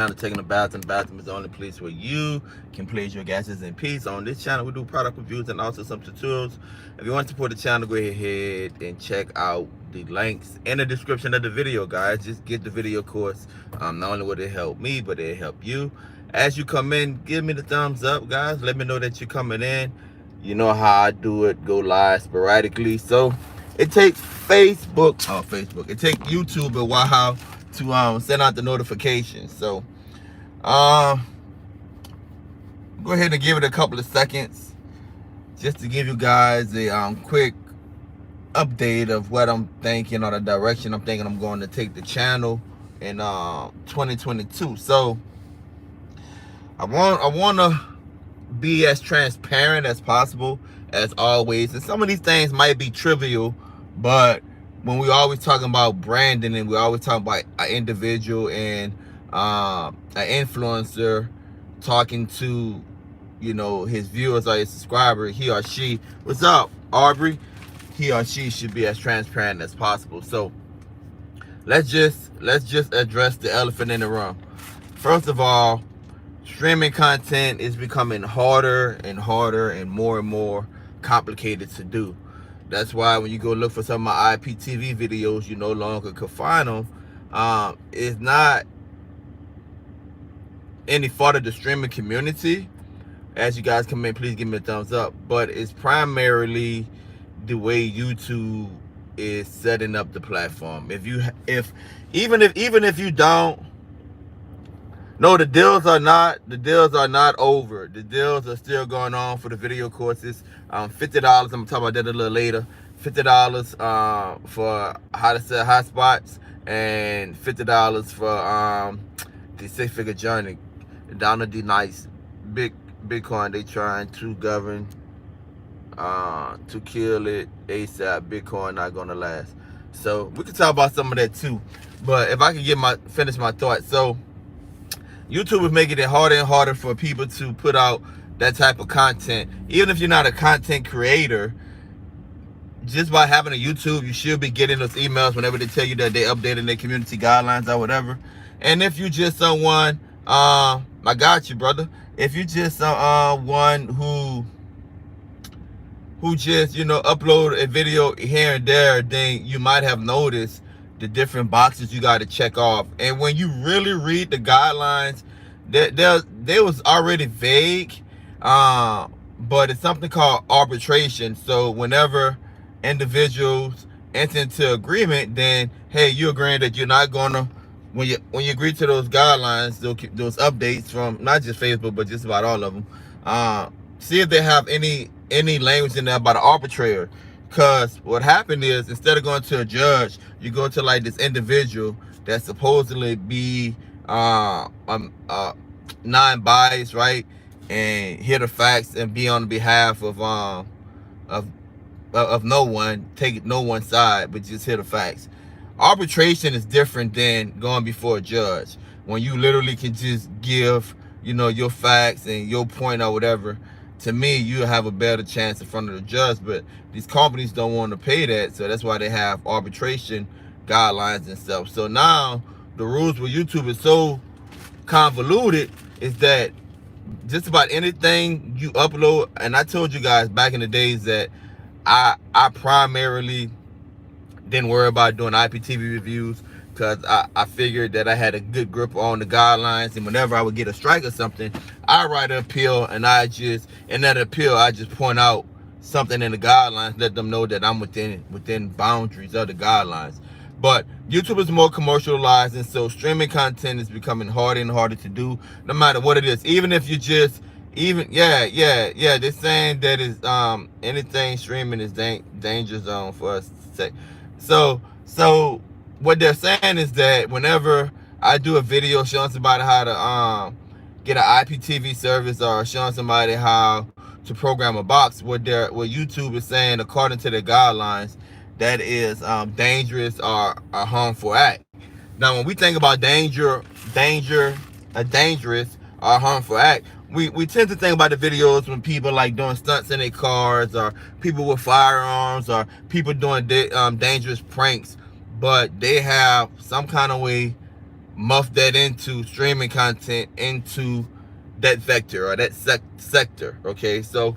Taking a bath, and the bathroom is the only place where you can place your gases in peace. On this channel, we do product reviews and also some tutorials. If you want to support the channel, go ahead and check out the links in the description of the video, guys. Just get the video course. Not only will it help me, but it'll help you. As you come in, give me the thumbs up, guys. Let me know that you're coming in. You know how I do it, go live sporadically. So it takes Facebook. It takes YouTube a while to send out the notifications. So go ahead and give it a couple of seconds just to give you guys a quick update of what I'm thinking, or the direction I'm thinking I'm going to take the channel in 2022. So I want to be as transparent as possible, as always. And some of these things might be trivial, but when we always talking about branding, and we always talking about an individual and an influencer talking to, you know, his viewers or his subscriber, he or she, what's up, Aubrey? He or she should be as transparent as possible. So let's just address the elephant in the room. First of all, streaming content is becoming harder and more complicated to do. That's why when you go look for some of my IPTV videos, you no longer can find them. It's not any fault of the streaming community. As you guys come in, please give me a thumbs up. But it's primarily the way YouTube is setting up the platform. Even if you don't, no, the deals are not over. The deals are still going on for the video courses. $50. I'm gonna talk about that a little later. $50 for how to set hotspots, and $50 for the six-figure journey. Down to the nice big Bitcoin. They trying to govern to kill it ASAP. Bitcoin not gonna last. So we can talk about some of that too. But if I can finish my thought. So YouTube is making it harder and harder for people to put out that type of content. Even if you're not a content creator, just by having a YouTube, you should be getting those emails whenever they tell you that they updated their community guidelines or whatever. And if you just someone, I got you, brother. If you just one who just, you know, upload a video here and there, then you might have noticed the different boxes you got to check off. And when you really read the guidelines, they was already vague, but it's something called arbitration. So whenever individuals enter into agreement, then hey, you agreeing that you're not gonna, when you agree to those guidelines, those updates from not just Facebook but just about all of them, see if they have any language in there about an arbitrator. Because what happened is, instead of going to a judge, you go to like this individual that supposedly be non-biased, right, and hear the facts and be on behalf of no one, take no one's side, but just hear the facts. Arbitration is different than going before a judge, when you literally can just give, you know, your facts and your point or whatever. To me, you have a better chance in front of the judge, but these companies don't want to pay that, so that's why they have arbitration guidelines and stuff. So now the rules with YouTube is so convoluted, is that just about anything you upload, and I told you guys back in the days that I primarily didn't worry about doing IPTV reviews, because I figured that I had a good grip on the guidelines, and whenever I would get a strike or something, I write an appeal, and in that appeal I just point out something in the guidelines, let them know that I'm within boundaries of the guidelines. But YouTube is more commercialized, and so streaming content is becoming harder and harder to do, no matter what it is. Even if you just they're saying that is anything streaming is danger zone for us to say. So what they're saying is that whenever I do a video showing somebody how to get an IPTV service, or showing somebody how to program a box, what YouTube is saying, according to the guidelines, that is dangerous or a harmful act. Now, when we think about dangerous or harmful act, we tend to think about the videos when people like doing stunts in their cars, or people with firearms, or people doing dangerous pranks. But they have some kind of way muff that into streaming content into that vector or that sector. Okay, so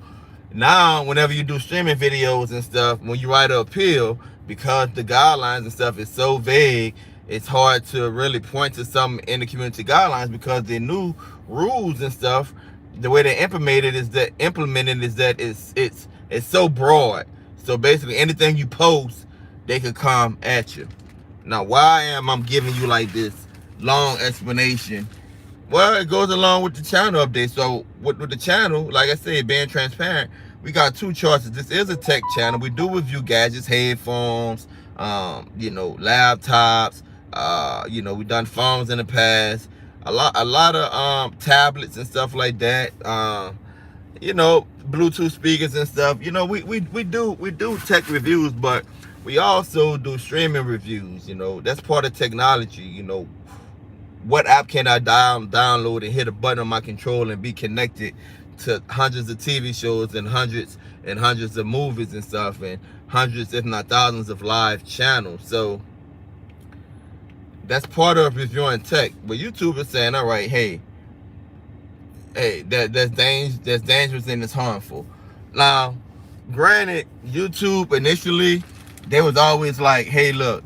now whenever you do streaming videos and stuff, when you write an appeal, because the guidelines and stuff is so vague, it's hard to really point to something in the community guidelines, because the new rules and stuff, the way they implemented is that it's so broad. So basically anything you post, they could come at you. Now, why am I giving you like this long explanation? Well, it goes along with the channel update. So with the channel, like I said, being transparent, we got two choices. This is a tech channel. We do review gadgets, headphones, laptops. We done phones in the past. A lot of tablets and stuff like that. Bluetooth speakers and stuff. We do tech reviews, but we also do streaming reviews. That's part of technology. What app can I download and hit a button on my controller and be connected to hundreds of TV shows and hundreds of movies and stuff, and hundreds, if not thousands, of live channels. So that's part of reviewing tech. But YouTube is saying, all right, hey, that's dangerous and it's harmful. Now, granted, YouTube initially, they was always like, hey, look,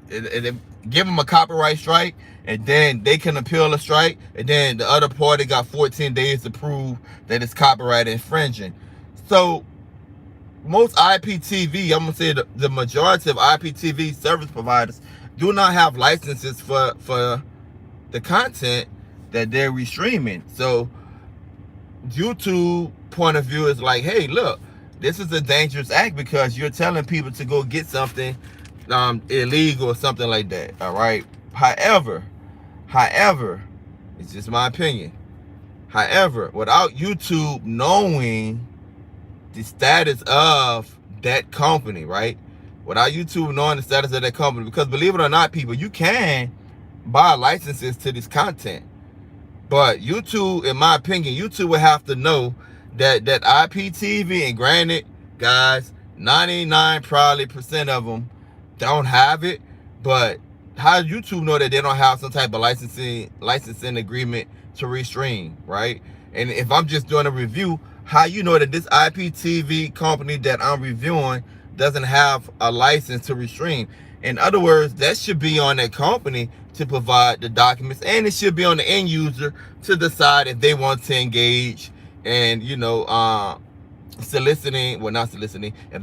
give them a copyright strike, and then they can appeal a strike, and then the other party got 14 days to prove that it's copyright infringing. So most IPTV, I'm gonna say the majority of IPTV service providers do not have licenses for the content that they're restreaming. So YouTube point of view is like, hey, look, this is a dangerous act because you're telling people to go get something illegal or something like that. All right. However, it's just my opinion. However, without YouTube knowing the status of that company, right? Without YouTube knowing the status of that company, because believe it or not, people, you can buy licenses to this content. But YouTube, in my opinion, YouTube would have to know that IPTV, and granted, guys, 99% of them don't have it, but how does YouTube know that they don't have some type of licensing agreement to restream, right? And if I'm just doing a review, how you know that this IPTV company that I'm reviewing doesn't have a license to restream? In other words, that should be on that company to provide the documents, and it should be on the end user to decide if they want to engage and if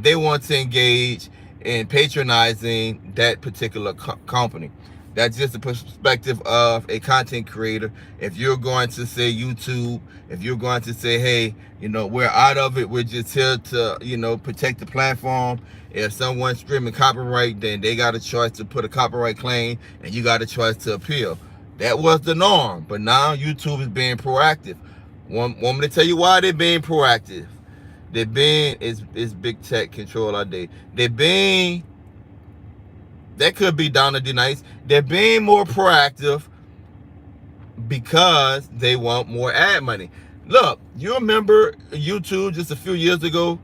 they want to engage in patronizing that particular company. That's just the perspective of a content creator. If you're going to say YouTube, if you're going to say, hey, we're out of it, we're just here to, protect the platform. If someone's screaming copyright, then they got a choice to put a copyright claim, and you got a choice to appeal. That was the norm, but now YouTube is being proactive. Want me to tell you why they're being proactive? They're being, is big tech control our day. That could be down to the nice. They're being more proactive because they want more ad money. Look, you remember YouTube just a few years ago?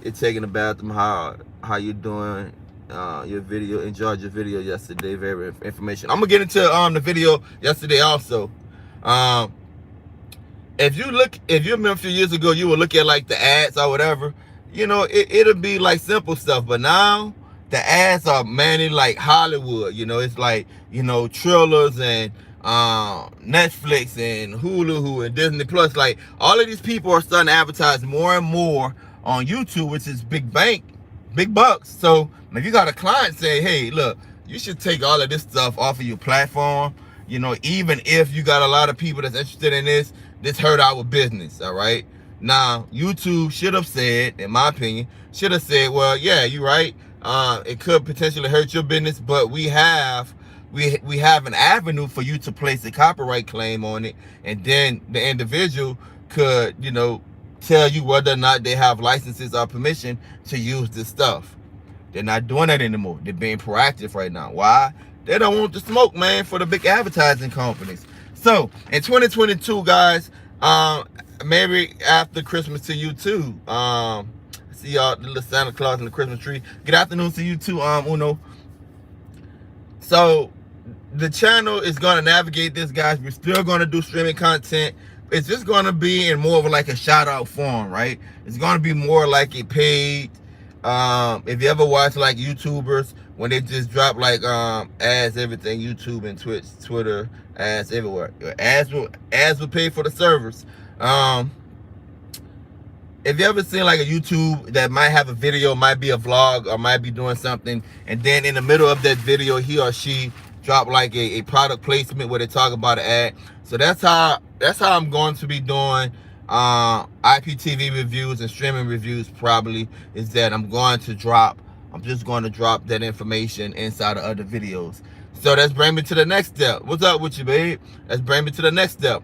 It's taking a bathroom. How you doing? Your video, enjoyed your video yesterday. Very information. I'm gonna get into the video yesterday also. If you remember a few years ago, you would look at like the ads or whatever. It'll be like simple stuff, but now the ads are mainly like Hollywood. It's like Trillers and Netflix and Hulu and Disney Plus. Like all of these people are starting to advertise more and more on YouTube, which is big bucks. So if you got a client say, hey, look, you should take all of this stuff off of your platform. Even if you got a lot of people that's interested in this hurt our business. All right. Now YouTube should have said, in my opinion, well, yeah, you're right. It could potentially hurt your business, but we have an avenue for you to place a copyright claim on it, and then the individual could, tell you whether or not they have licenses or permission to use this stuff. They're not doing that anymore. They're being proactive right now. Why? They don't want the smoke, man, for the big advertising companies. So in 2022, guys, maybe after Christmas to you too. See y'all, the little Santa Claus and the Christmas tree. Good afternoon to you too, Uno. So the channel is going to navigate this, guys. We're still going to do streaming content. It's just going to be in more of like a shout out form, right? It's going to be more like a paid. If you ever watch like YouTubers when they just drop like ads, everything, YouTube and Twitch, Twitter, ads everywhere. Ads will pay for the servers. If you ever seen like a YouTube that might have a video, might be a vlog, or might be doing something, and then in the middle of that video, he or she drop like a product placement where they talk about an ad. So that's how I'm going to be doing IPTV reviews and streaming reviews. Probably is that I'm just going to drop that information inside of other videos. So that's bring me to the next step. What's up with you, babe? Let's bring me to the next step.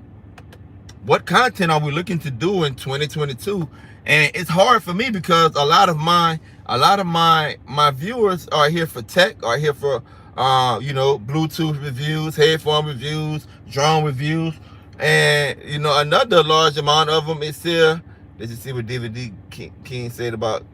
What content are we looking to do in 2022? And it's hard for me because a lot of my viewers are here for tech, are here for Bluetooth reviews, headphone reviews, drone reviews, and another large amount of them is here. Let's just see what DVD King said about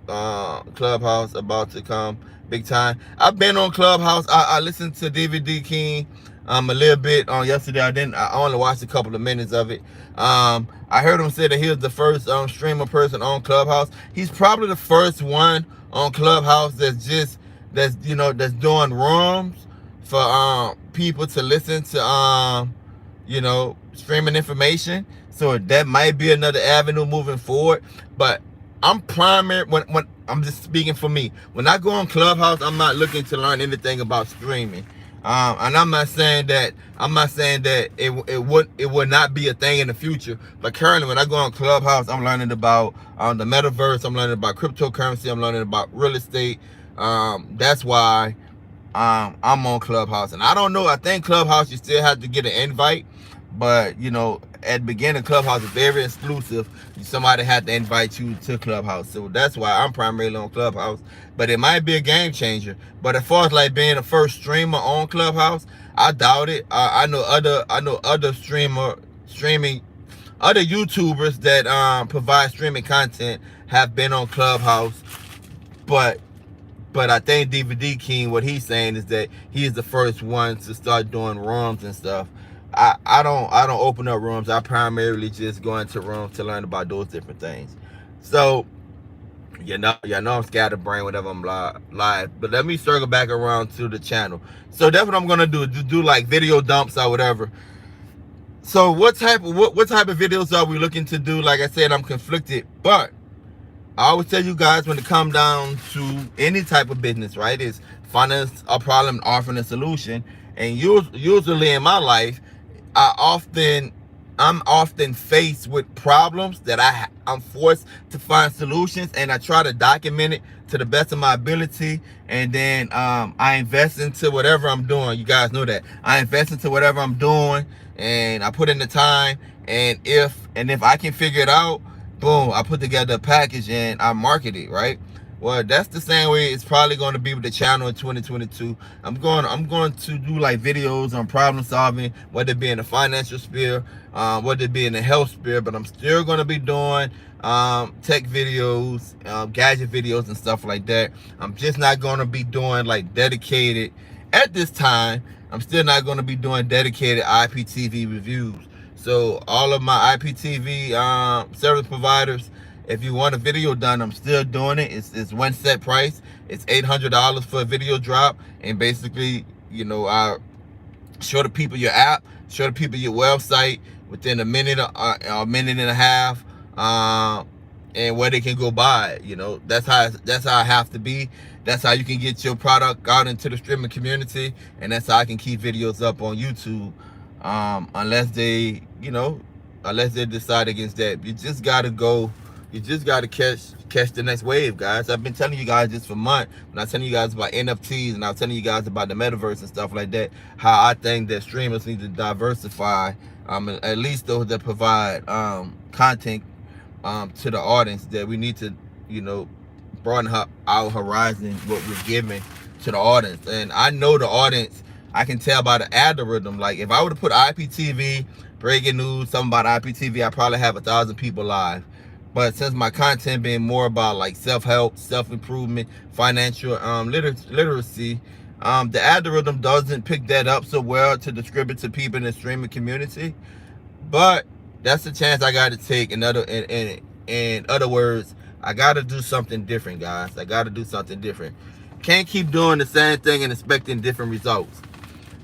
Clubhouse about to come big time. I've been on Clubhouse. I listened to DVD King a little bit on yesterday. I only watched a couple of minutes of it. I heard him say that he was the first streamer person on Clubhouse. He's probably the first one on Clubhouse that's doing rooms for people to listen to streaming information. So that might be another avenue moving forward. But I'm primary when I'm just speaking for me. When I go on Clubhouse, I'm not looking to learn anything about streaming. And I'm not saying that it would not be a thing in the future. But currently, when I go on Clubhouse, I'm learning about the metaverse. I'm learning about cryptocurrency. I'm learning about real estate. That's why I'm on Clubhouse. And I don't know. I think Clubhouse you still have to get an invite. But at the beginning, Clubhouse is very exclusive. Somebody had to invite you to Clubhouse. So that's why I'm primarily on Clubhouse. But it might be a game changer. But as far as like being the first streamer on Clubhouse, I doubt it. I know other YouTubers that provide streaming content have been on Clubhouse. But I think DVD King, what he's saying is that he's the first one to start doing rooms and stuff. I don't open up rooms. I primarily just go into rooms to learn about those different things. So I'm scatterbrained whenever I'm live. But let me circle back around to the channel. So that's what I'm gonna do like video dumps or whatever. So what type of videos are we looking to do? Like I said, I'm conflicted, but I always tell you guys when it comes down to any type of business, right? Is finance a problem, offering a solution. And usually in my life, I'm often faced with problems that I'm forced to find solutions, and I try to document it to the best of my ability, and then I invest into whatever I'm doing. You guys know that I invest into whatever I'm doing, and I put in the time, and if I can figure it out, boom, I put together a package and I market it, right? Well, that's the same way it's probably going to be with the channel in 2022. I'm going to do like videos on problem solving, whether it be in the financial sphere, whether it be in the health sphere, but I'm still going to be doing tech videos, gadget videos and stuff like that. I'm just not going to be doing like dedicated, at this time, I'm still not going to be doing dedicated IPTV reviews. So all of my IPTV service providers, if you want a video done, I'm still doing it. It's one set price. It's $800 for a video drop. And basically, I show the people your app, show the people your website within a minute or a minute and a half, and where they can go buy it. That's how I have to be. That's how you can get your product out into the streaming community, and that's how I can keep videos up on YouTube. Unless they decide against that. You just gotta go. You just got to catch the next wave, guys. I've been telling you guys this for months. When I was telling you guys about NFTs and I was telling you guys about the metaverse and stuff like that, how I think that streamers need to diversify, at least those that provide content to the audience, that we need to, broaden our horizon, what we're giving to the audience. And I know the audience, I can tell by the algorithm. Like if I were to put IPTV, breaking news, something about IPTV, I probably have 1,000 people live. But since my content being more about like self-help, self-improvement, financial literacy, The algorithm doesn't pick that up so well to distribute to people in the streaming community. But that's the chance I got to take. In other words, I got to do something different, guys. I got to do something different. Can't keep doing the same thing and expecting different results.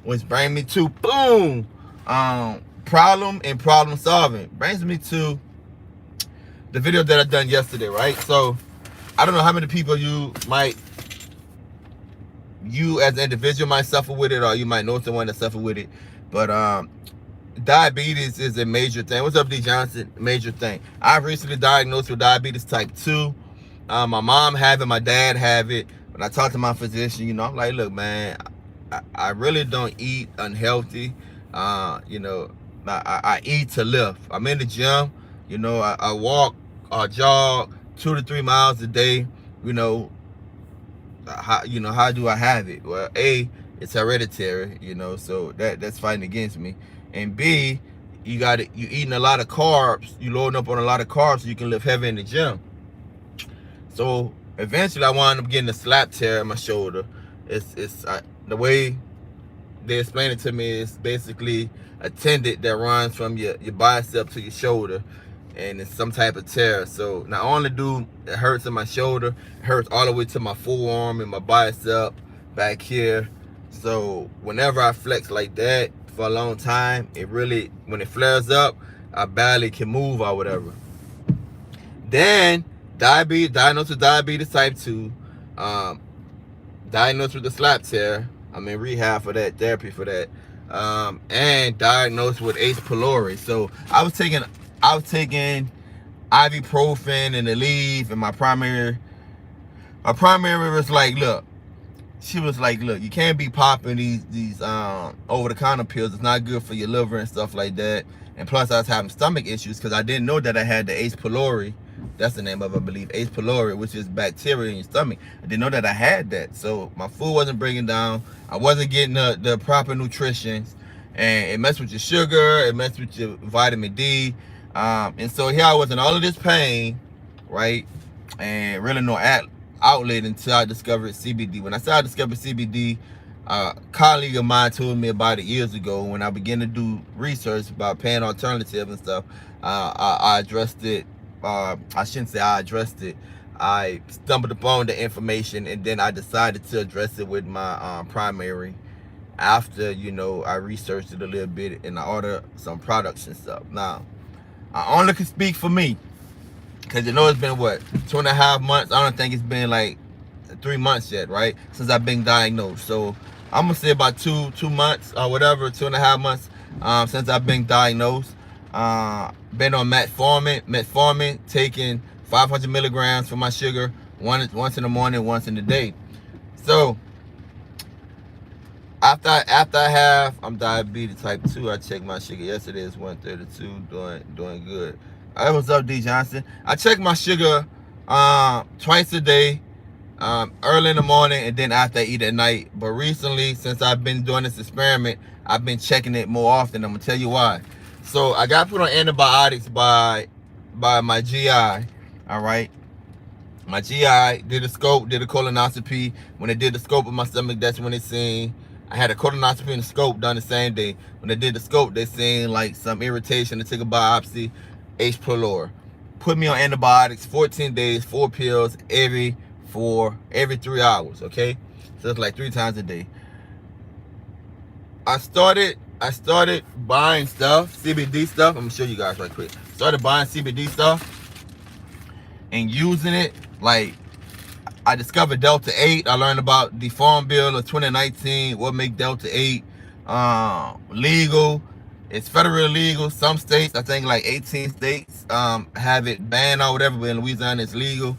Which brings me to boom, problem and problem solving. Brings me to the video that I done yesterday, right? So I don't know how many people you as an individual might suffer with it, or you might know someone that suffer with it. But diabetes is a major thing. What's up, D Johnson? Major thing. I've recently diagnosed with diabetes type 2. My mom have it, my dad have it. When I talk to my physician, you know, I'm like, look, man, I really don't eat unhealthy. You know, I eat to live. I'm in the gym. You know, I walk, jog 2 to 3 miles a day. You know, how do I have it? Well, A, it's hereditary. You know, so that's fighting against me. And B, you eating a lot of carbs. You loading up on a lot of carbs so you can lift heavy in the gym. So eventually, I wound up getting a slap tear in my shoulder. The way they explain it to me is basically a tendon that runs from your bicep to your shoulder, and it's some type of tear. So not only do it hurts in my shoulder, it hurts all the way to my forearm and my bicep back here. So whenever I flex like that for a long time, when it flares up, I barely can move or whatever. Then diagnosed with diabetes type 2, diagnosed with the slap tear. I'm in rehab for that, therapy for that, and diagnosed with H. pylori. So I was taking ibuprofen and Aleve, and my primary was like, look, she was like, look, you can't be popping these over-the-counter pills. It's not good for your liver and stuff like that. And plus, I was having stomach issues because I didn't know that I had the H. pylori. That's the name of it, I believe. H. pylori, which is bacteria in your stomach. I didn't know that I had that. So my food wasn't breaking down. I wasn't getting the proper nutrition. And it messed with your sugar. It messed with your vitamin D. And so here I was in all of this pain, right? And really no outlet until I discovered CBD. When I started discovering CBD, a colleague of mine told me about it years ago. When I began to do research about pain alternatives and stuff, I addressed it. I shouldn't say I addressed it. I stumbled upon the information, and then I decided to address it with my primary after, you know, I researched it a little bit and I ordered some products and stuff. Now, I only can speak for me, because you know it's been what, 2.5 months. I don't think it's been like 3 months yet, right, since I've been diagnosed. So I'm gonna say about two months or whatever, 2.5 months since I've been diagnosed. Been on metformin, taking 500 milligrams for my sugar, once in the morning, once in the day. So I'm diabetes type 2. I checked my sugar yesterday. It's 132, doing good. What's up, D Johnson? I check my sugar twice a day, early in the morning and then after I eat at night. But recently, since I've been doing this experiment, I've been checking it more often. I'm gonna tell you why. So I got put on antibiotics by my GI. All right. My GI did a scope, did a colonoscopy. When they did the scope of my stomach, that's when they seen I had a colonoscopy and a scope done the same day. When they did the scope, they seen like some irritation. They took a biopsy, H. pylori. Put me on antibiotics, 14 days, 4 pills every 3 hours. Okay, so it's like 3 times a day. I started buying stuff, CBD stuff. I'm gonna show you guys right quick. Started buying CBD stuff and using it. Like, I discovered Delta 8. I learned about the Farm Bill of 2019, what make Delta 8 legal. It's federally legal. Some states, I think like 18 states, have it banned or whatever, but in Louisiana it's legal.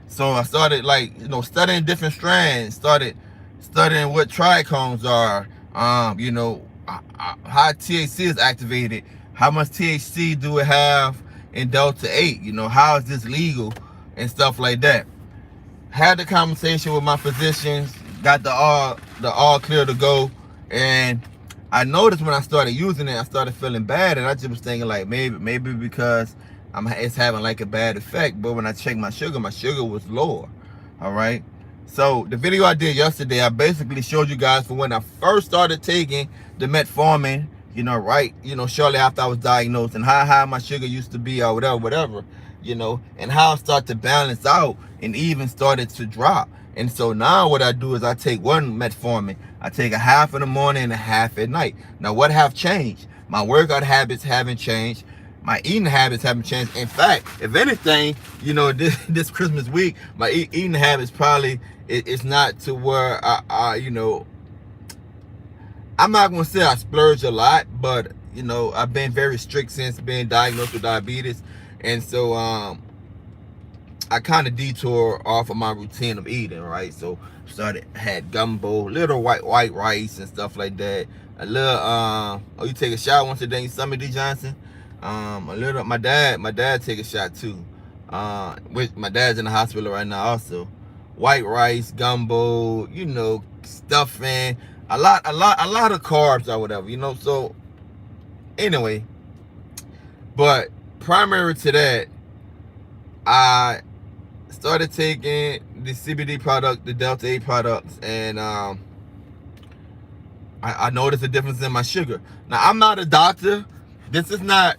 So I started, like, you know, studying different strands, started studying what trichomes are, you know, how THC is activated, how much THC do it have in Delta 8, you know, how is this legal and stuff like that. Had the conversation with my physicians, got the all clear to go, and I noticed when I started using it, I started feeling bad, and I just was thinking like maybe because it's having like a bad effect. But when I checked my sugar was lower. All right, So the video I did yesterday, I basically showed you guys for when I first started taking the metformin, shortly after I was diagnosed, and how high my sugar used to be or whatever, and how it started to balance out and even started to drop. And so now what I do is I take one metformin. I take a half in the morning and a half at night. Now what have changed? My workout habits haven't changed. My eating habits haven't changed. In fact, if anything, this Christmas week, my eating habits probably it's not to where I'm not gonna say I splurge a lot, but I've been very strict since being diagnosed with diabetes, and so I kind of detour off of my routine of eating, right? So had gumbo, little white rice and stuff like that. A little you take a shot once a day, Summer D Johnson. A little. My dad take a shot too. Which my dad's in the hospital right now also. White rice, gumbo, stuffing, a lot of carbs or whatever, So anyway, but primary to that, I started taking the CBD product, the Delta 8 products, and I noticed a difference in my sugar. Now I'm not a doctor. This is not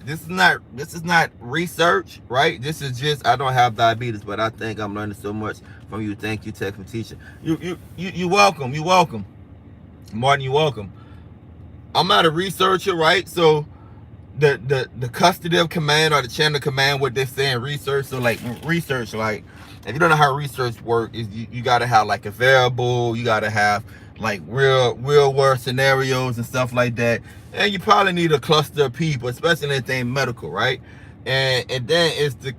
research, right? This is just, I don't have diabetes, but I think I'm learning so much from you. Thank you, Tech, for teaching. You welcome. You welcome. Martin, you welcome. I'm not a researcher, right? So the custody of command or the chain of command, what they're saying, research. So like research, like if you don't know how research works, is you gotta have like a variable, you gotta have like real world scenarios and stuff like that. And you probably need a cluster of people, especially anything medical, right? And then it's the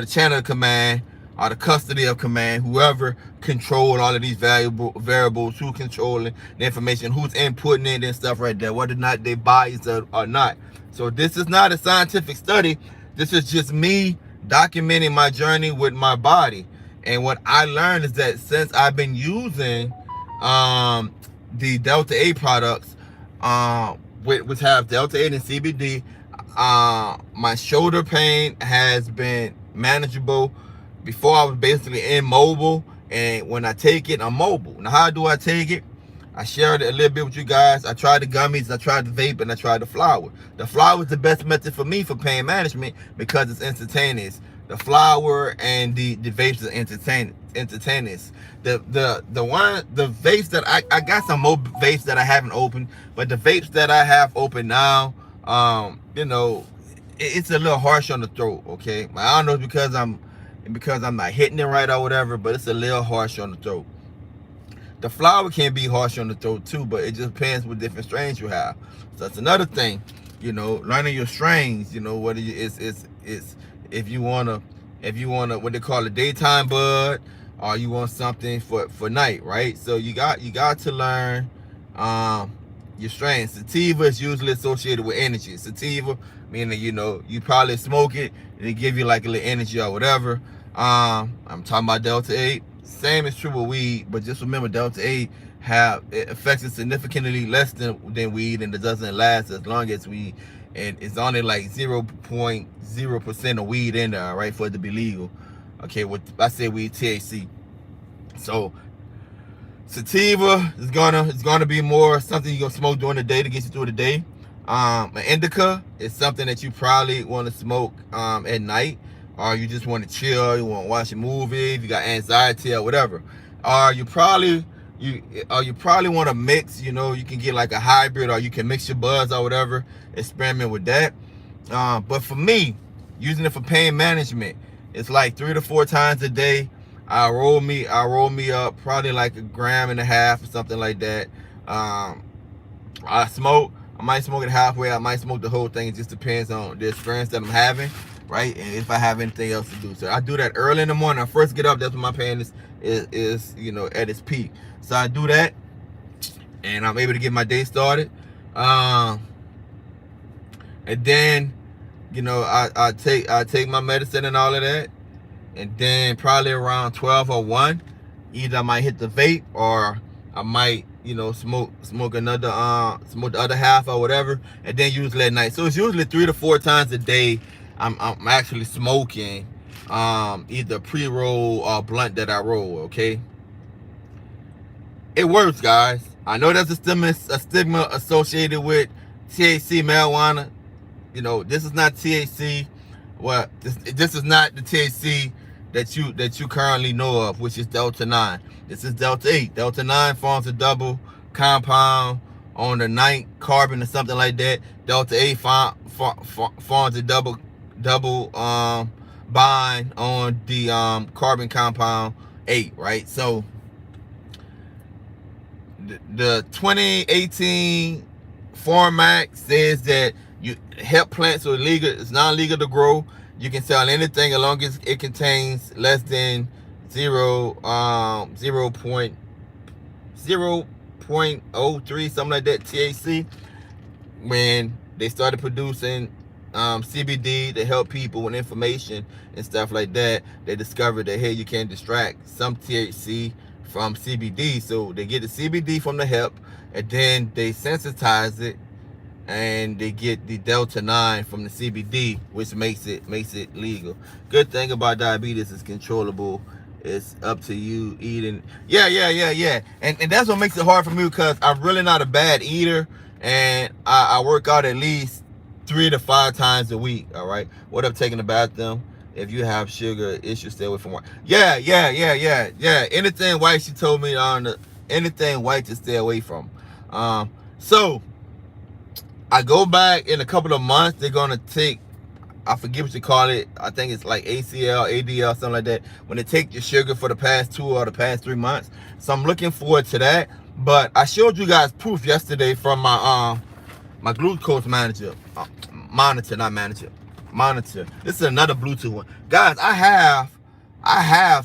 chain of command or the custody of command, whoever control all of these variables, who controlling the information, who's inputting it and stuff right there, whether or not they biased or not. So this is not a scientific study. This is just me documenting my journey with my body. And what I learned is that since I've been using the Delta 8 products, which have Delta 8 and CBD, my shoulder pain has been manageable. Before I was basically immobile, and when I take it, I'm mobile. Now, how do I take it? I shared it a little bit with you guys. I tried the gummies, I tried the vape, and I tried the flower. The flower is the best method for me for pain management because it's instantaneous. The flower and the vapes are instantaneous. The vapes that I got some more vapes that I haven't opened, but the vapes that I have open now, it's a little harsh on the throat. Okay, I don't know if because I'm not hitting it right or whatever, but it's a little harsh on the throat. The flower can be harsh on the throat too, but it just depends what different strains you have. So that's another thing, learning your strains. Whether it's if you wanna what they call a daytime bud, or you want something for night, right? So you got to learn your strains. Sativa is usually associated with energy. Sativa meaning you probably smoke it and it give you like a little energy or whatever. I'm talking about Delta 8. Same is true with weed, but just remember Delta 8 it affects it significantly less than weed, and it doesn't last as long as weed, and it's only like 0.0% of weed in there, right, for it to be legal. Okay, I say weed, THC. So sativa is gonna be more something you're gonna smoke during the day to get you through the day. An indica is something that you probably want to smoke at night, or you just want to chill, you want to watch a movie, if you got anxiety or whatever. Or you probably want to mix, you can get like a hybrid, or you can mix your buds or whatever, experiment with that. But for me, using it for pain management, it's like 3 to 4 times a day. I roll me up probably like 1.5 grams or something like that. I might smoke it halfway, I might smoke the whole thing. It just depends on the experience that I'm having, right? And if I have anything else to do. So I do that early in the morning. I first get up, that's when my pain is at its peak. So I do that, and I'm able to get my day started. And then, I take my medicine and all of that. And then probably around 12 or 1, either I might hit the vape, or I might, smoke the other half or whatever, and then usually at night. So it's usually 3 to 4 times a day I'm actually smoking. either pre-roll or blunt that I roll, okay? It works, guys. I know there's a stigma associated with THC marijuana. You know, this is not THC. Well, this is not the THC that you currently know of, which is Delta 9. This is Delta 8. Delta 9 forms a double compound on the ninth carbon or something like that. Delta 8 forms a double bind on the carbon compound 8, right? So the 2018 format says that hemp plants are illegal. It's not illegal to grow. You can sell anything as long as it contains less than 0.03 something like that THC. When they started producing CBD to help people with information and stuff like that, they discovered that, hey, you can distract some THC from CBD. So they get the CBD from the hemp, and then they sensitize it, and they get the Delta 9 from the CBD, which makes it legal. Good thing about diabetes is controllable. It's up to you eating. Yeah. And that's what makes it hard for me, because I'm really not a bad eater, and I work out at least 3 to 5 times a week. All right. What up, taking the bathroom? If you have sugar issues, stay away from work. Yeah. Anything white, she told me anything white to stay away from. So I go back in a couple of months. They're gonna take, I forget what you call it. I think it's like ACL, ADL, something like that. When they take your sugar for the past 2 or the past 3 months. So I'm looking forward to that. But I showed you guys proof yesterday from my my glucose monitor. This is another Bluetooth one, guys. I have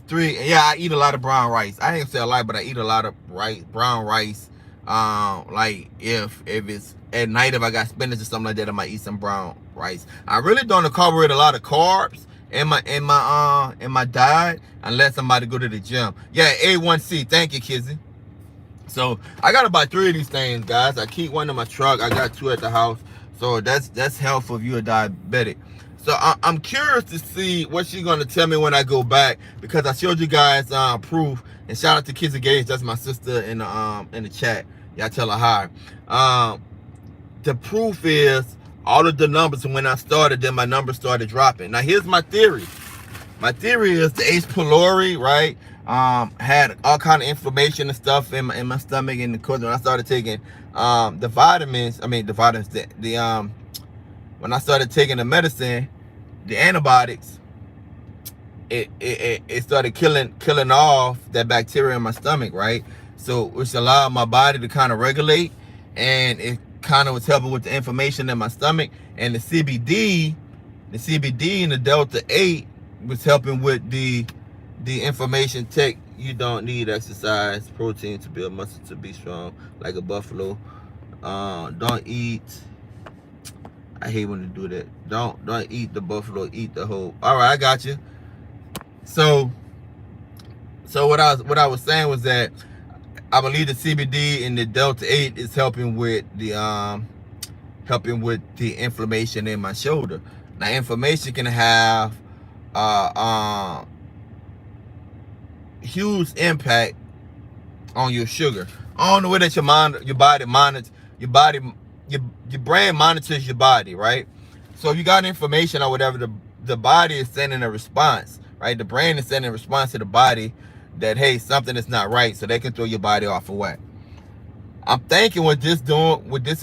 3. And yeah, I eat a lot of brown rice. I ain't say a lot, but I eat a lot of brown rice. Like if it's at night, if I got spinach or something like that, I might eat some brown rice. I really don't incorporate a lot of carbs in my diet unless somebody go to the gym. Yeah, A1C. Thank you, Kizzy. So I got about 3 of these things, guys. I keep one in my truck. I got 2 at the house. So that's helpful if you're a diabetic. So I'm curious to see what she's gonna tell me when I go back, because I showed you guys proof. And shout out to Kizzy Gage. That's my sister in the chat. Y'all tell her hi. The proof is all of the numbers. And when I started, then my numbers started dropping. Now here's my theory. My theory is the H. pylori, right? Had all kind of inflammation and stuff in my stomach, and of course when I started taking the vitamins, when I started taking the medicine, the antibiotics, it started killing off that bacteria in my stomach, right? So which allowed my body to kind of regulate, and it kind of was helping with the inflammation in my stomach. And the CBD and the Delta 8 was helping with the inflammation tech. You don't need exercise, protein to build muscle to be strong like a buffalo. Don't eat. I hate when they do that. Don't eat the buffalo, eat the whole. All right, I got you. So what I was saying was that I believe the CBD and the Delta 8 is helping with the inflammation in my shoulder. Now, inflammation can have huge impact on your sugar. On the way that your brain monitors your body, right? So if you got inflammation or whatever, the body is sending a response, right? The brain is sending a response to the body that, hey, something is not right, so they can throw your body off of whack. I'm thinking what this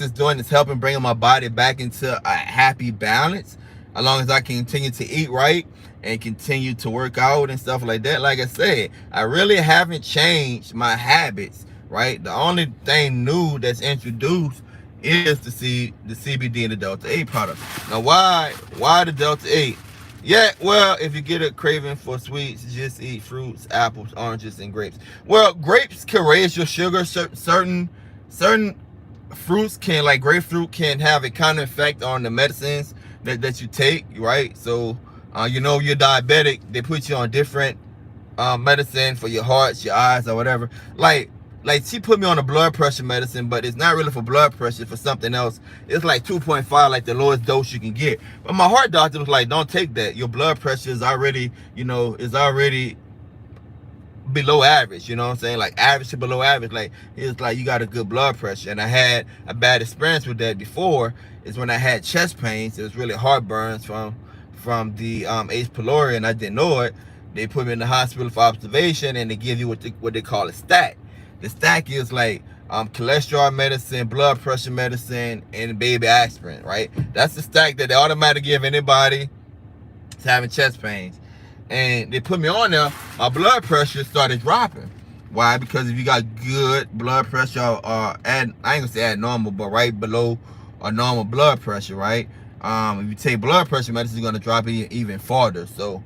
is doing is helping bringing my body back into a happy balance, as long as I continue to eat right and continue to work out and stuff like that. Like I said, I really haven't changed my habits, right? The only thing new that's introduced is the CBD and the Delta 8 product. Now, why the Delta 8? Yeah, well, if you get a craving for sweets, just eat fruits, apples, oranges, and grapes. Well, grapes can raise your sugar. Certain fruits can, like grapefruit, can have a kind of effect on the medicines that you take, right? So, you're diabetic, they put you on different medicine for your hearts, your eyes, or whatever. Like, like she put me on a blood pressure medicine, but it's not really for blood pressure, for something else. It's like 2.5, like the lowest dose you can get. But my heart doctor was like, don't take that. Your blood pressure is already, is already below average, you know what I'm saying? Like average to below average. Like it's like you got a good blood pressure. And I had a bad experience with that before, is when I had chest pains. It was really heartburns from the H. pylori, and I didn't know it. They put me in the hospital for observation, and they give you what they call a stack. The stack is like cholesterol medicine, blood pressure medicine, and baby aspirin, right? That's the stack that they automatically give anybody that's having chest pains. And they put me on there, my blood pressure started dropping. Why? Because if you got good blood pressure, I ain't gonna say at normal, but right below a normal blood pressure, right? If you take blood pressure medicine, it's gonna drop it even farther. So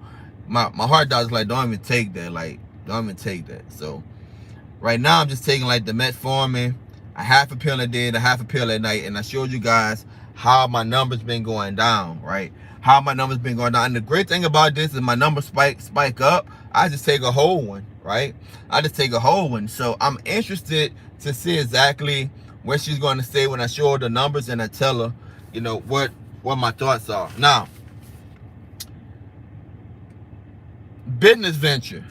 my heart doctor's like, don't even take that. Like, don't even take that. So right now I'm just taking like the metformin, a half a pill a day and a half a pill at night. And I showed you guys how my numbers been going down, right? How my numbers been going down. And the great thing about this is my numbers spike up. I just take a whole one, right? I just take a whole one. So I'm interested to see exactly what she's going to say when I show her the numbers and I tell her, what my thoughts are. Now, business venture.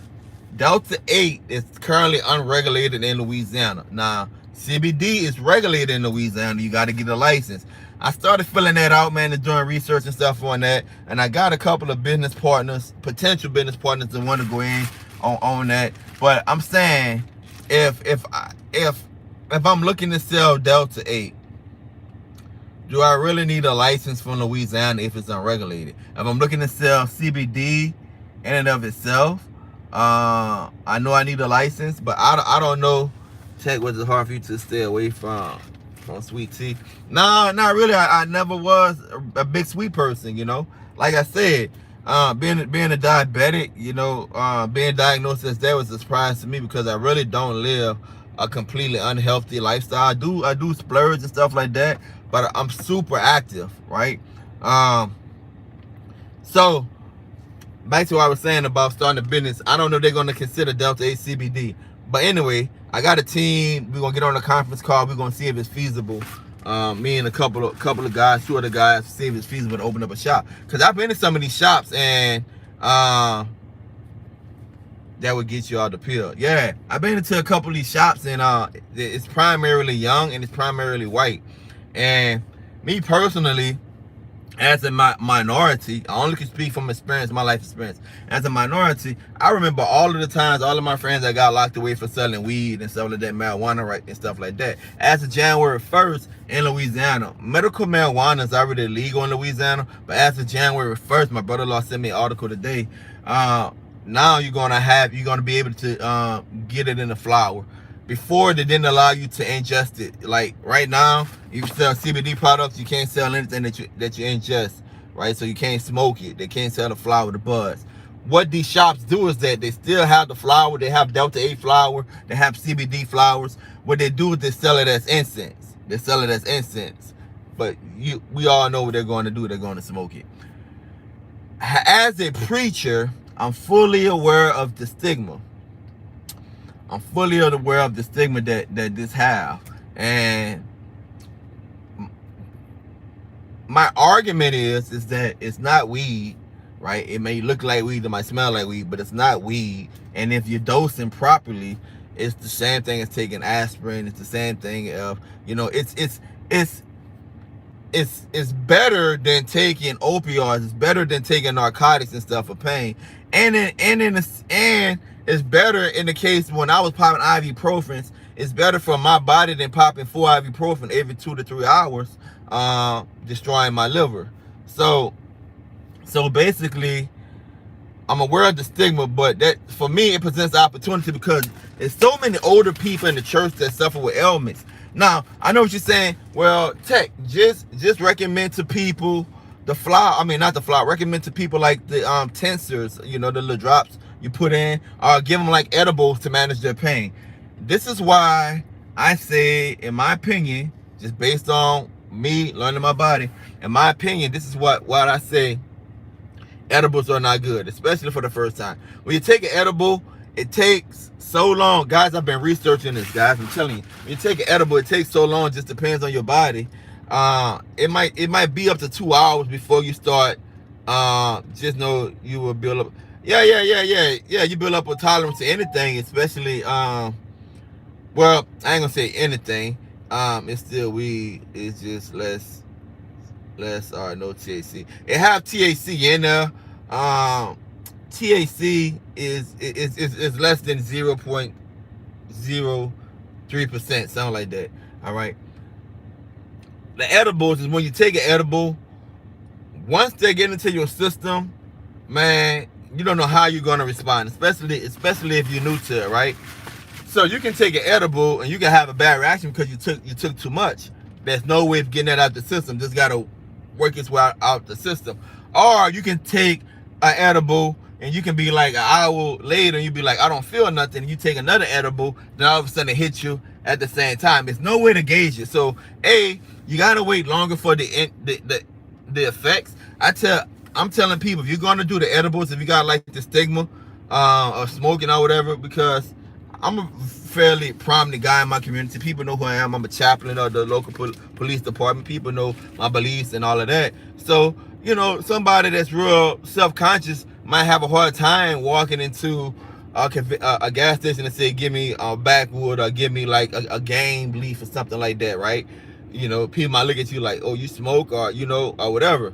Delta 8 is currently unregulated in Louisiana. Now, CBD is regulated in Louisiana. You got to get a license. I started filling that out, man, and doing research and stuff on that. And I got a couple of business partners, potential business partners that want to go in on that. But I'm saying, if I'm looking to sell Delta 8, do I really need a license from Louisiana if it's unregulated? If I'm looking to sell CBD in and of itself, I know I need a license, but I don't know. Tech, was it hard for you to stay away from sweet tea? No, not really. I never was a big sweet person, Like I said, being a diabetic, being diagnosed as that was a surprise to me, because I really don't live a completely unhealthy lifestyle. I do splurge and stuff like that, but I'm super active, right? So back to what I was saying about starting a business. I don't know if they're going to consider Delta 8 CBD. But anyway, I got a team. We're going to get on a conference call. We're going to see if it's feasible. Me and a couple of guys, 2 other guys, see if it's feasible to open up a shop. Because I've been to some of these shops, and that would get you all the pill. Yeah, I've been into a couple of these shops, and it's primarily young and it's primarily white. And me personally, as a minority, I only can speak from experience, my life experience. As a minority, I remember all of the times, all of my friends that got locked away for selling weed and stuff like that, marijuana, right, and stuff like that. As of January 1st in Louisiana, medical marijuana is already legal in Louisiana, but as of January 1st, my brother-in-law sent me an article today. Now you're gonna be able to get it in the flower. Before, they didn't allow you to ingest it. Like right now, you sell CBD products, you can't sell anything that you ingest, right? So you can't smoke it. They can't sell the flower, the buds. What these shops do is that they still have the flower. They have Delta 8 flower. They have CBD flowers. What they do is they sell it as incense. They sell it as incense. But we all know what they're going to do. They're going to smoke it. As a preacher, I'm fully aware of the stigma. I'm fully aware of the stigma that this have. And my argument is that it's not weed, right? It may look like weed, it might smell like weed, but it's not weed. And if you're dosing properly, it's the same thing as taking aspirin. It's the same thing of, it's better than taking opioids. It's better than taking narcotics and stuff for pain. And it's better in the case when I was popping ibuprofen. It's better for my body than popping 4 ibuprofen every 2 to 3 hours, destroying my liver. So basically, I'm aware of the stigma, but that for me it presents opportunity, because there's so many older people in the church that suffer with ailments. Now I know what you're saying. Well, Tech, just recommend to people the flower. I mean, not the flower. Recommend to people like the tinctures, the little drops you put in, or give them like edibles to manage their pain. This is why I say, in my opinion, just based on me learning my body, in my opinion, this is what I say, edibles are not good, especially for the first time. When you take an edible, It takes so long, guys. I've been researching this, guys. I'm telling you, when you take an edible, it takes so long. It just depends on your body. It might be up to 2 hours before you start. Just know you will build up. Yeah. You build up a tolerance to anything, especially well, I ain't gonna say anything. It's still weed. It's just less no THC. It have THC in there. THC is less than 0.03%, something like that. All right. The edibles is when you take an edible, once they get into your system, man, you don't know how you're gonna respond, especially if you're new to it, right? So you can take an edible and you can have a bad reaction because you took too much. There's no way of getting that out the system. Just gotta work its way out the system. Or you can take an edible and you can be like an hour later and you be like, I don't feel nothing. You take another edible, then all of a sudden it hits you at the same time. There's no way to gauge it. So you gotta wait longer for the effects. I'm telling people, if you're gonna do the edibles, if you got like the stigma of smoking or whatever, because I'm a fairly prominent guy in my community. People know who I am. I'm a chaplain of the local police department. People know my beliefs and all of that. So, you know, somebody that's real self-conscious might have a hard time walking into a gas station and say, give me a backwood or give me like a game leaf or something like that, right? You know, people might look at you like, oh, you smoke or, you know, or whatever.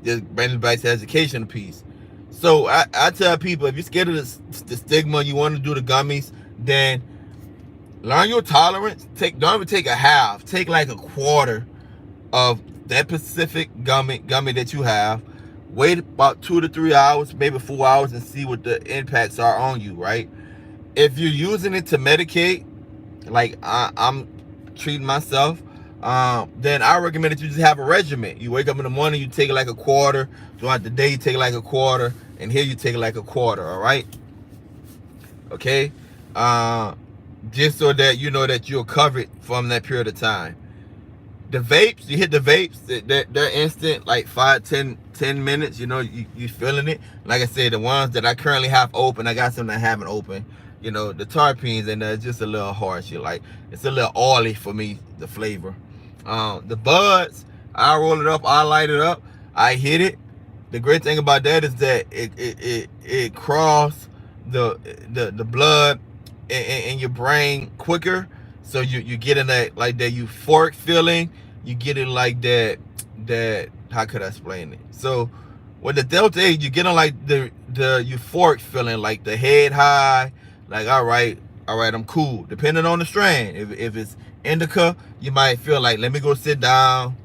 Just bringing back to education piece. So I tell people, if you're scared of the stigma, you want to do the gummies, then learn your tolerance. Don't even take a half. Take like a quarter of that specific gummy that you have. Wait about 2 to 3 hours, maybe 4 hours, and see what the impacts are on you, right? If you're using it to medicate, like I'm treating myself, then I recommend that you just have a regimen. You wake up in the morning, you take like a quarter. Throughout the day, you take like a quarter. And here you take like a quarter, all right? Okay? Just so that you know that you're covered from that period of time. The vapes, you hit the vapes, they're instant, like 5-10 minutes, you know, you feeling it. Like I said, the ones that I currently have open, I got some that I haven't open. You know, the terpenes and it's just a little harsh. You're like, it's a little oily for me, the flavor. The buds, I roll it up, I light it up, I hit it. The great thing about that is that it crosses the blood in your brain quicker, so you get in that like that euphoric feeling. You get it like that how could I explain it? So with the Delta 8, you get on like the euphoric feeling, like the head high, like all right, I'm cool. Depending on the strain, if it's indica, you might feel like, let me go sit down.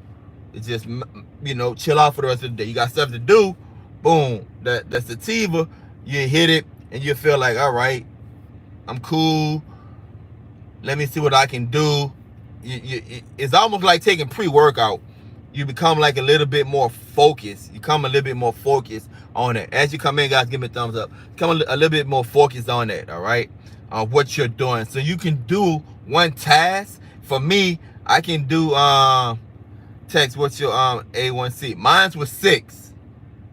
It's just, you know, chill out for the rest of the day. You got stuff to do. Boom. That's sativa. You hit it and you feel like, all right, I'm cool. Let me see what I can do. It's almost like taking pre-workout. You become like a little bit more focused. You come a little bit more focused on it. As you come in, guys, give me a thumbs up. Come a little bit more focused on that, all right? What you're doing. So you can do one task. For me, I can do text, what's your A1C? Mine was 6.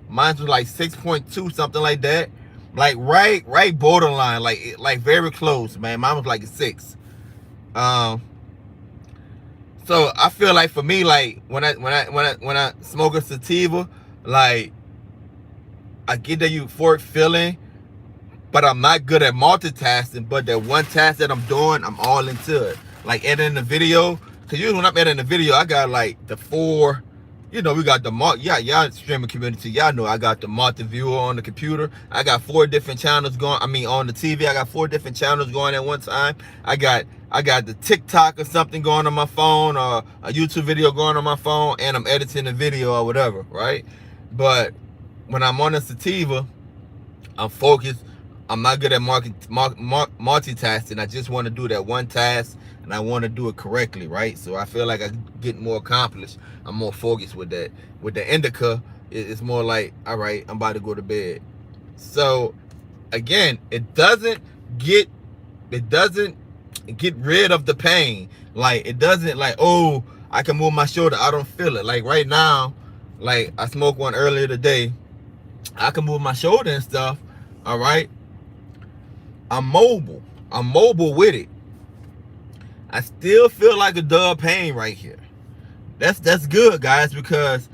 Mine was like 6.2, something like that. Like right borderline, like very close, man. Mine was like a 6. So I feel like for me, like when I smoke a sativa, like I get that euphoric feeling, but I'm not good at multitasking. But that one task that I'm doing, I'm all into it. Like editing the video. Cause usually when I'm editing the video, I got like the 4, you know, we got the y'all streaming community, y'all know I got the multi-viewer on the computer. I got 4 different channels going. I mean, on the TV, I got 4 different channels going at one time. I got the TikTok or something going on my phone, or a YouTube video going on my phone, and I'm editing the video or whatever, right? But when I'm on a sativa, I'm focused. I'm not good at multitasking. I just want to do that one task, and I want to do it correctly, right? So I feel like I get more accomplished. I'm more focused with that. With the indica, it's more like, all right, I'm about to go to bed. So again, it doesn't get rid of the pain. Like it doesn't like, oh, I can move my shoulder, I don't feel it. Like right now, like I smoked one earlier today, I can move my shoulder and stuff, all right? I'm mobile. I'm mobile with it. I still feel like a dull pain right here. That's good, guys, because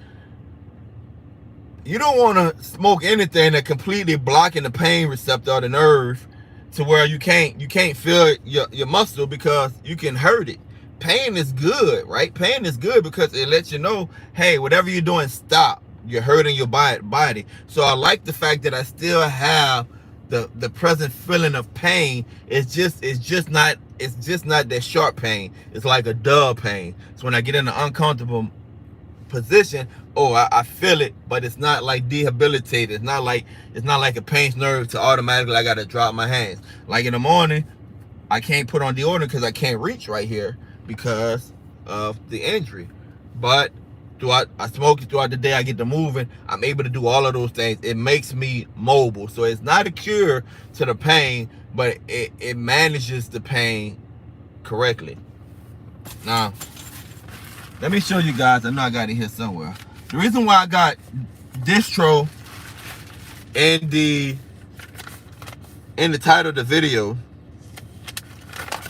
you don't want to smoke anything that completely blocking the pain receptor or the nerve to where you can't feel your muscle, because you can hurt it. Pain is good, right? Pain is good because it lets you know, hey, whatever you're doing, stop. You're hurting your body. So I like the fact that I still have the present feeling of pain. It's just not that sharp pain. It's like a dull pain. So when I get in an uncomfortable position, oh, I feel it, but it's not like debilitated. It's not like a pain's nerve to automatically I gotta drop my hands. Like in the morning, I can't put on deodorant because I can't reach right here because of the injury. But I smoke it throughout the day, I get to moving, I'm able to do all of those things. It makes me mobile. So it's not a cure to the pain, but it manages the pain correctly. Now, let me show you guys. I know I got it here somewhere. The reason why I got distro in the title of the video,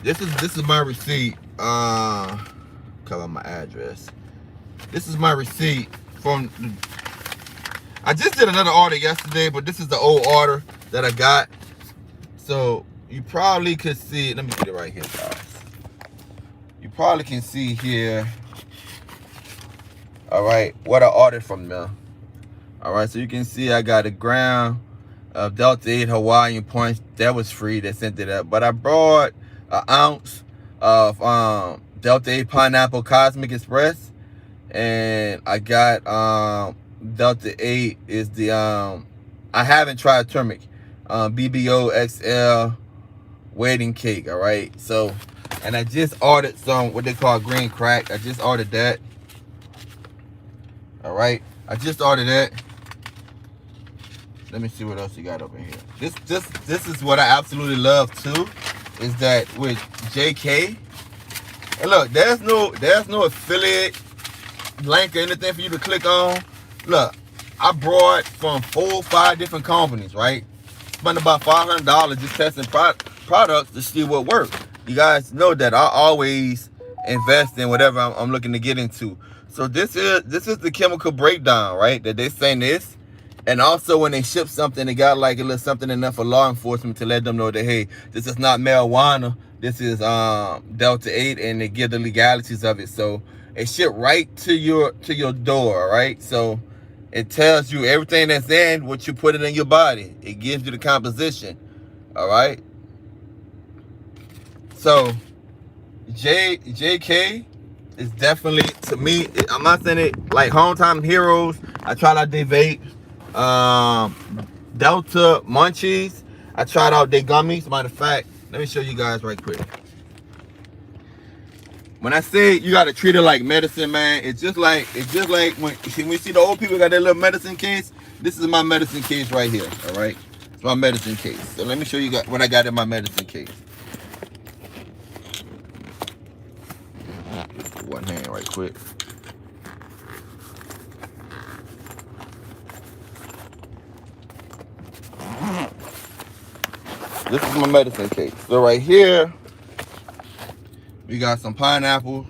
this is my receipt. Cover my address. This is my receipt from. I just did another order yesterday, but this is the old order that I got. So you probably could see. Let me get it right here, guys. You probably can see here. All right, what I ordered from them. All right, so you can see I got a gram of Delta 8 Hawaiian points. That was free. They sent it up. But I brought an ounce of Delta 8 Pineapple Cosmic Express. And I got Delta 8 is the I haven't tried turmeric, BBO XL wedding cake. All right, so, and I just ordered some what they call green crack. I just ordered that. All right, I just ordered that. Let me see what else you got over here. This is what I absolutely love too, is that with JK. And look, there's no affiliate link or anything for you to click on. Look, I brought from 4 or 5 different companies, right? Spent about $500 just testing products to see what works. You guys know that I always invest in whatever I'm looking to get into. So this is the chemical breakdown, right? That they saying this. And also when they ship something, they got like a little something in there for law enforcement to let them know that, hey, this is not marijuana. This is Delta 8, and they give the legalities of it. So it shipped right to your door, right? So it tells you everything that's in what you put it in your body. It gives you the composition, all right? So JK is definitely, to me, I'm not saying it like Hometown Heroes. I tried out their vape. Delta Munchies, I tried out their gummies. Matter of fact, let me show you guys right quick. When I say you gotta treat it like medicine, man, it's just like when we see the old people got their little medicine case. This is my medicine case right here. All right, it's my medicine case. So let me show you guys what I got in my medicine case. One hand right quick. This is my medicine case. So right here, we got some pineapple.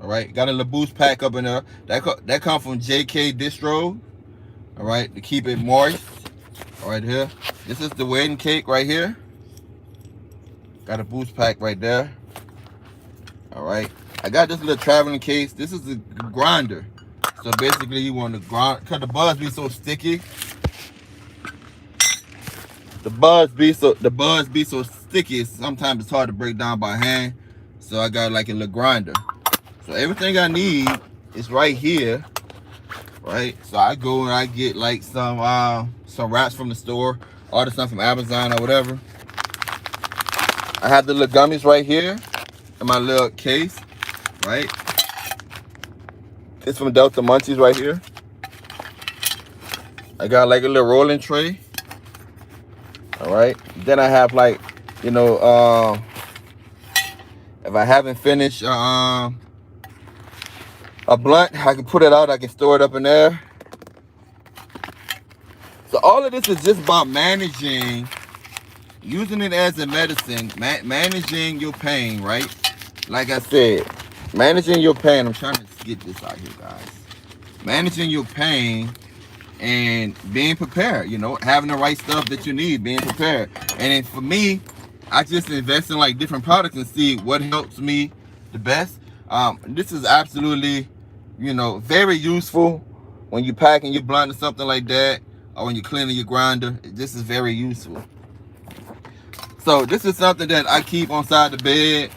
All right, got a little boost pack up in there. That come from jkdistro. All right, to keep it moist. All right here. This is the wedding cake right here. Got a boost pack right there. All right, I got this little traveling case. This is a grinder. So basically, you want to grind, cause the buds be so sticky. The buds be so sticky. Sometimes it's hard to break down by hand. So I got like a little grinder. So everything I need is right here, right? So I go and I get like some wraps from the store, order something from Amazon or whatever. I have the little gummies right here in my little case, right? It's from Delta Munchies right here. I got like a little rolling tray. All right. Then I have like, you know, if I haven't finished a blunt, I can put it out. I can store it up in there. So all of this is just about managing using it as a medicine, managing your pain, right? Like I said, managing your pain. I'm trying to get this out here, guys. Managing your pain and being prepared, having the right stuff that you need, being prepared. And then for me, I just invest in like different products and see what helps me the best. This is absolutely, very useful when you're packing your blunt or something like that, or when you're cleaning your grinder. This is very useful. So this is something that I keep on side the bed.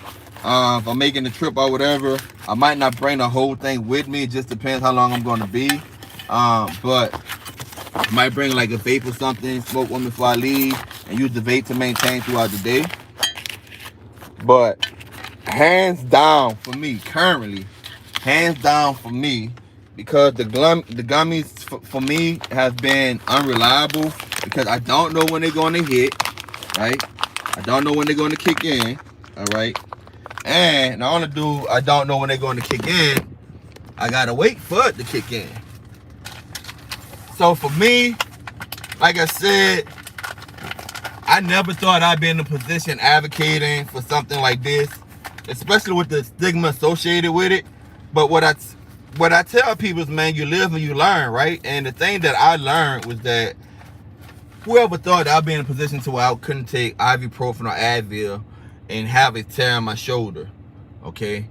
If I'm making a trip or whatever, I might not bring the whole thing with me. It just depends how long I'm going to be. But I might bring like a vape or something, smoke one before I leave, and use the vape to maintain throughout the day. But hands down for me, currently, because the gummies for me have been unreliable, because I don't know when they're going to hit, right? I don't know when they're going to kick in, all right? And not only do I don't know when they're going to kick in, I got to wait for it to kick in. So for me, like I said, I never thought I'd be in a position advocating for something like this, especially with the stigma associated with it. But what I tell people is, man, you live and you learn, right? And the thing that I learned was that whoever thought I'd be in a position to where I couldn't take ibuprofen or Advil and have it tear on my shoulder, okay?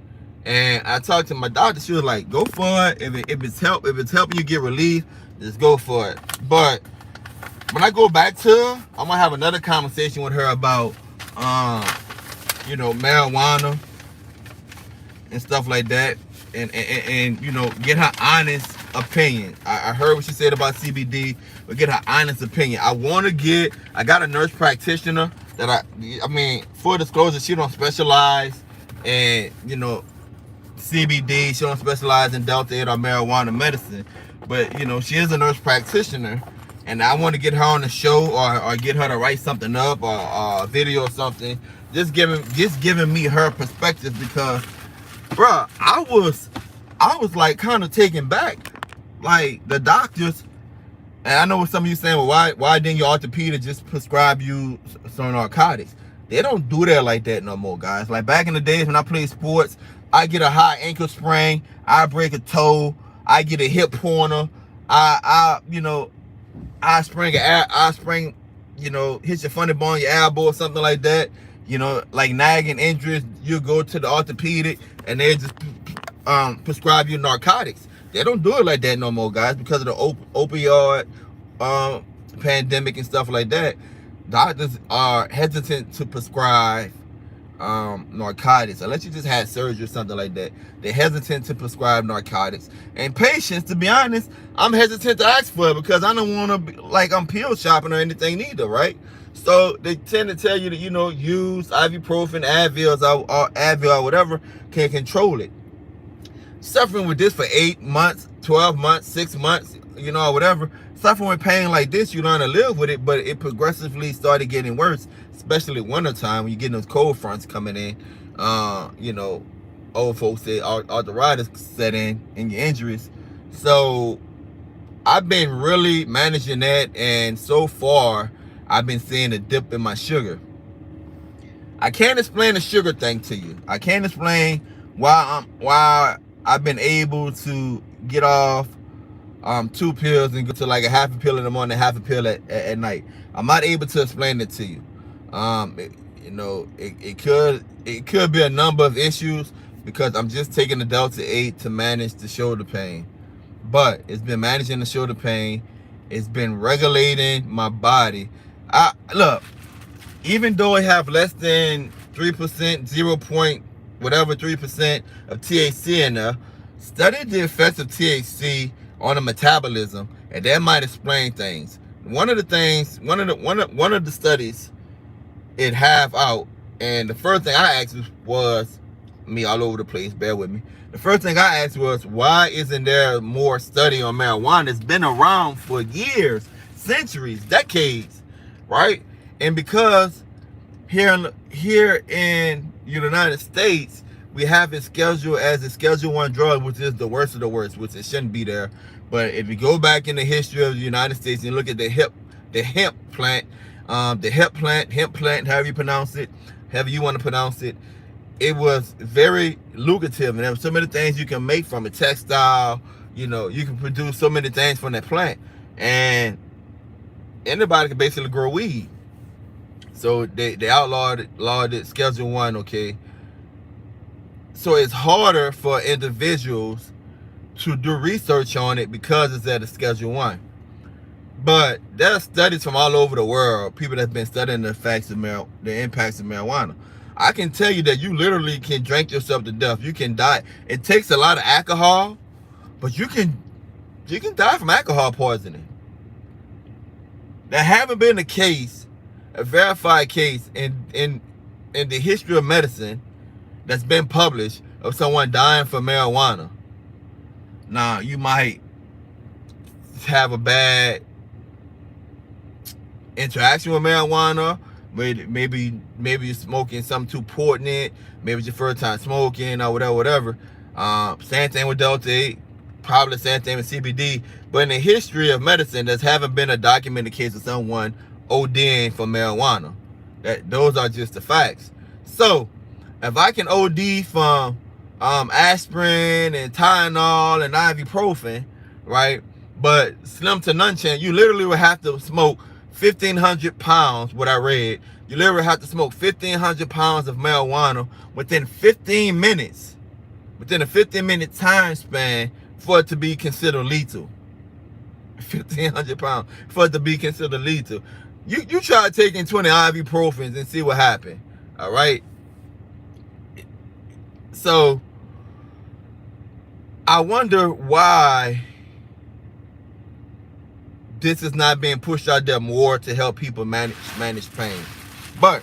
And I talked to my doctor. She was like, "Go for it. If it's helping you get relief, just go for it." But when I go back to her, I'm gonna have another conversation with her about, marijuana and stuff like that, and get her honest opinion. I heard what she said about CBD, but get her honest opinion. I got a nurse practitioner that I mean, full disclosure, she don't specialize in, CBD. She don't specialize in Delta 8 or marijuana medicine, but she is a nurse practitioner, and I want to get her on the show, or get her to write something up, or a video or something, just giving me her perspective, because bruh, I was like kind of taken back. Like, the doctors, and I know what some of you saying, well, why didn't your orthopedic just prescribe you some narcotics? They don't do that like that no more, guys. Like back in the days when I played sports, I get a high ankle sprain, I break a toe, I get a hip pointer, I spring, hit your funny bone, your elbow or something like that. Like nagging injuries, you go to the orthopedic and they just prescribe you narcotics. They don't do it like that no more, guys, because of the opioid pandemic and stuff like that. Doctors are hesitant to prescribe narcotics unless you just had surgery or something like that. They're hesitant to prescribe narcotics. And patients, to be honest, I'm hesitant to ask for it, because I don't want to be like I'm pill shopping or anything either, right? So they tend to tell you that, use ibuprofen, Advil or whatever can control it. Suffering with this for 8 months, 12 months, 6 months, or whatever. Suffering with pain like this, you learn to live with it, but it progressively started getting worse, especially wintertime when you're getting those cold fronts coming in. Old folks say arthritis set in and your injuries. So I've been really managing that, and so far I've been seeing a dip in my sugar. I can't explain the sugar thing to you. I can't explain why I've been able to get off 2 pills and go to like a half a pill in the morning, half a pill at night. I'm not able to explain it to you. It could be a number of issues, because I'm just taking the Delta 8 to manage the shoulder pain. But it's been managing the shoulder pain. It's been regulating my body. Look, even though it have less than 3%, 3% of THC in there, study the effects of THC on the metabolism, and that might explain things. One of the studies it have out, and the first thing I asked was, me all over the place, bear with me. The first thing I asked was, why isn't there more study on marijuana? It's been around for years, centuries, decades, right? And because here in the United States, we have it scheduled as a Schedule 1 drug, which is the worst of the worst, which it shouldn't be there. But if you go back in the history of the United States and look at the hemp plant, the hemp plant, however you pronounce it, however you want to pronounce it. It was very lucrative, and there were so many things you can make from it. Textile, you can produce so many things from that plant, and anybody can basically grow weed. So they outlawed it, Schedule 1, okay? So it's harder for individuals to do research on it because it's at a Schedule 1. But there are studies from all over the world, people that have been studying the impacts of marijuana. I can tell you that you literally can drink yourself to death. You can die. It takes a lot of alcohol, but you can die from alcohol poisoning. There haven't been a verified case in the history of medicine that's been published of someone dying from marijuana. Now, you might have a bad interaction with marijuana. Maybe you're smoking something too potent. Maybe it's your first time smoking or whatever. Same thing with Delta 8. Probably the same thing with CBD. But in the history of medicine, there haven't been a documented case of someone ODing from marijuana. Those are just the facts. So, if I can OD from aspirin and Tylenol and ibuprofen, right? But slim to none chance, you literally would have to smoke 1,500 pounds, what I read. You literally have to smoke 1,500 pounds of marijuana within 15 minutes. Within a 15-minute time span for it to be considered lethal. 1,500 pounds for it to be considered lethal. You try taking 20 ibuprofens and see what happened. All right? So, I wonder why this is not being pushed out there more to help people manage pain. But,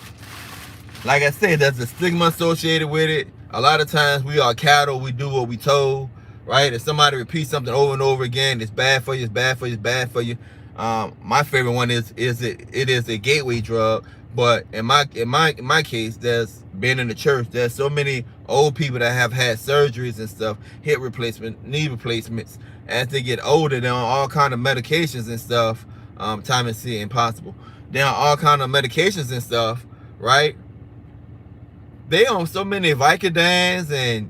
like I said, there's a stigma associated with it. A lot of times we are cattle, we do what we told, right? If somebody repeats something over and over again, it's bad for you, it's bad for you, it's bad for you. My favorite one is it is a gateway drug. But in my case, there's been in the church, there's so many old people that have had surgeries and stuff, hip replacement, knee replacements. As they get older, they're on all kind of medications and stuff. Time and see impossible. They're on all kind of medications and stuff, right? They on so many Vicodins and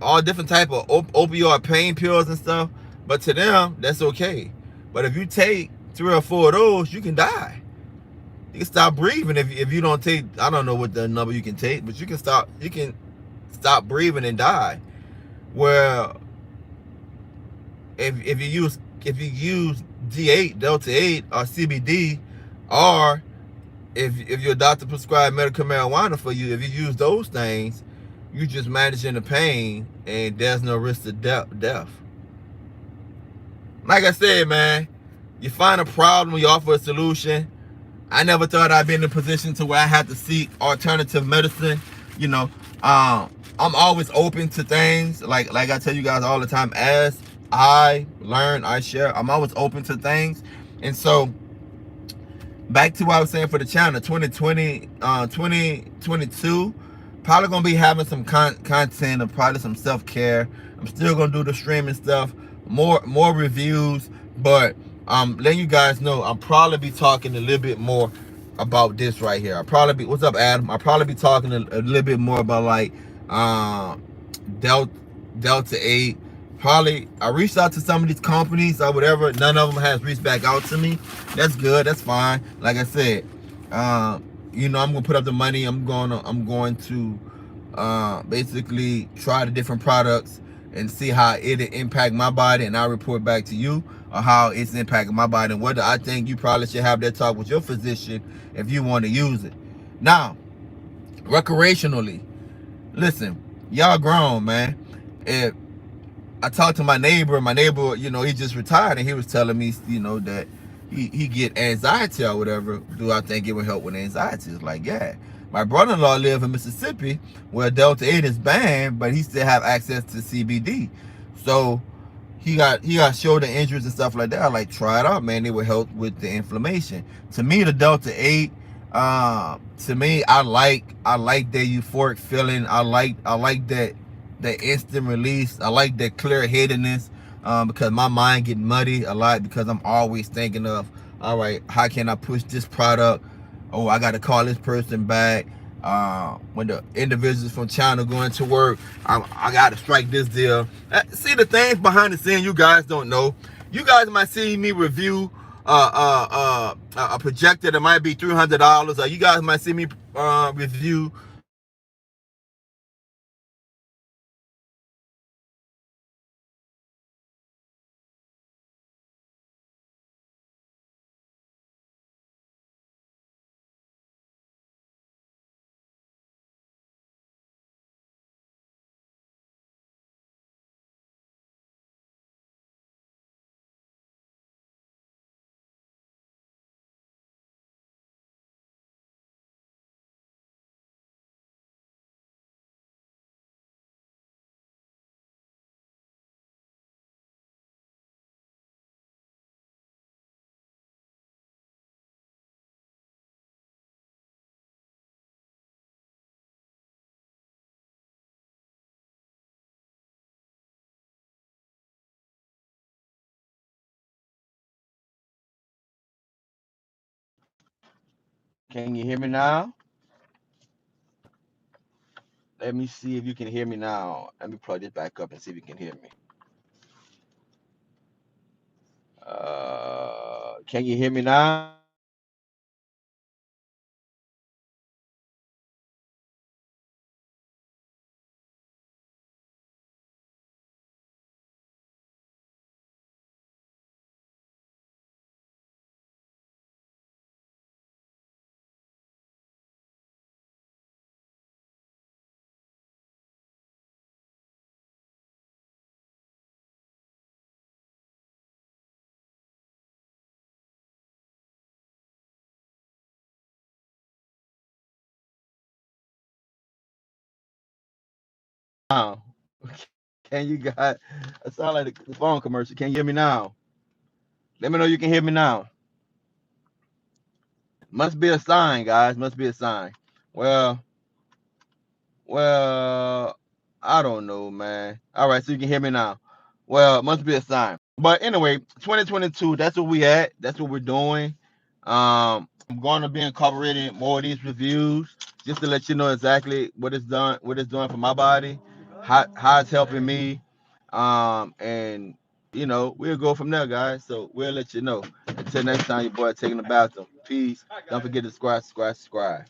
all different type of opioid pain pills and stuff. But to them, that's okay. But if you take 3 or 4 of those, you can die. You can stop breathing if you don't take. I don't know what the number you can take, but you can stop breathing and die. Well, if you use D8, Delta 8, or CBD, or if your doctor prescribed medical marijuana for you, if you use those things, you just managing the pain and there's no risk of death. Like I said, man, you find a problem, you offer a solution. I never thought I'd be in a position to where I had to seek alternative medicine. I'm always open to things. Like I tell you guys all the time, as I learn, I share. I'm always open to things. And so, back to what I was saying for the channel, 2022, probably going to be having some content of probably some self-care. I'm still going to do the streaming stuff, more reviews, but letting you guys know, I'll probably be talking a little bit more about this right here. What's up, Adam? I'll probably be talking a little bit more about like Delta 8. Probably, I reached out to some of these companies or whatever. None of them has reached back out to me. That's good. That's fine. Like I said, I'm gonna put up the money. I'm going to basically try the different products and see how it impact my body, and I'll report back to you on how it's impacting my body and whether I think you probably should have that talk with your physician if you want to use it. Now, recreationally, listen, y'all grown, man. If I talked to my neighbor, he just retired, and he was telling me, that he get anxiety or whatever. Do I think it would help with anxiety? It's like, yeah. My brother-in-law lives in Mississippi where Delta 8 is banned, but he still have access to CBD. So he got shoulder injuries and stuff like that. I like, try it out, man. It will help with the inflammation. To me, the Delta 8, I like that euphoric feeling. I like that instant release. I like that clear headedness, because my mind get muddy a lot because I'm always thinking of All right, how can I push this product? Oh, I got to call this person back. When the individuals from China going to work, I got to strike this deal. See the things behind the scene you guys don't know. You guys might see me review a projector that might be $300, or you guys might see me review Can you hear me now? Let me see if you can hear me now. Let me plug this back up and see if you can hear me. Can you hear me now? Now, can you guys? It sound like the phone commercial. Can you hear me now? Let me know you can hear me now. Must be a sign, guys. Must be a sign. Well, well, I don't know, man. All right, so you can hear me now. Well, it must be a sign. But anyway, 2022. That's what we at. That's what we're doing. I'm going to be incorporating more of these reviews just to let you know exactly what it's doing for my body, how it's helping me, and we'll go from there, guys. So we'll let you know. Until next time, your boy taking the bathroom. Peace. Don't forget to subscribe.